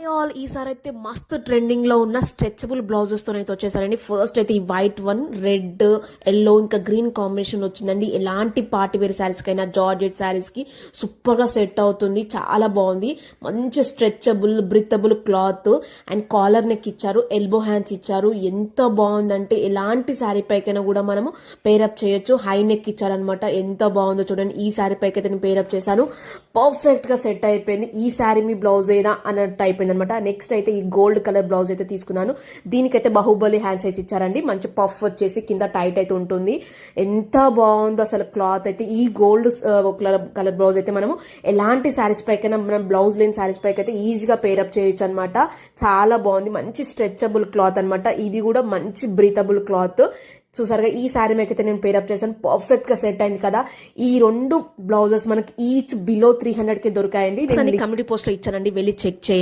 All ఈసారి అయితే మస్తు ట్రెండింగ్ లో ఉన్న స్ట్రెచబుల్ బ్లౌజెస్ తో అయితే వచ్చేసారండి. ఫస్ట్ అయితే ఈ వైట్ వన్, రెడ్, ఎల్లో ఇంకా గ్రీన్ కాంబినేషన్ వచ్చిందండి. ఎలాంటి పార్టీ వేర్ శారీస్ కైనా, జార్జెట్ శారీస్ కి సూపర్ గా సెట్ అవుతుంది. చాలా బాగుంది. మంచి stretchable breathable cloth and collar neck ఇచ్చారు, ఎల్బో హ్యాండ్స్ ఇచ్చారు. ఎంత బాగుందంటే ఎలాంటి శారీ పైకైనా కూడా మనము పేరప్ చేయొచ్చు. హై నెక్ ఇచ్చారనమాట. ఎంత బాగుందో చూడండి. ఈ శారీ పైకి అయితే నేను పేరప్ చేశాను. పర్ఫెక్ట్ గా సెట్ అయిపోయింది. ఈ శారీ మీ బ్లౌజ్ ఏనా అన్నట్టు అయిపోయింది అనమాట. నెక్స్ట్ అయితే ఈ గోల్డ్ కలర్ బ్లౌజ్ అయితే తీసుకున్నాను. దీనికైతే బాహుబలి హ్యాండ్స్ అయితే ఇచ్చారండి. మంచి పఫ్ వచ్చేసి కింద టైట్ అయితే ఉంటుంది. ఎంత బాగుందో అసలు క్లాత్ అయితే. ఈ గోల్డ్ కలర్ బ్లౌజ్ అయితే మనము ఎలాంటి శారీస్ పైకైనా, మనం బ్లౌజ్ లేని శారీస్ పైకి అయితే ఈజీగా పేరప్ చేయొచ్చు అనమాట. చాలా బాగుంది. మంచి స్ట్రెచబుల్ క్లాత్ అనమాట. ఇది కూడా మంచి బ్రీతబుల్ క్లాత్. చూసారుగా ఈ శారీ అయితే నేను పేరప్ చేశాను. పర్ఫెక్ట్ గా సెట్ అయింది కదా. ఈ రెండు బ్లౌజెస్ మనకి ఈచ్ బిలో 300 కి దొరికాయండి. కమ్యూనిటీ పోస్ట్ లో ఇచ్చానండి, వెళ్ళి చెక్ చేయండి.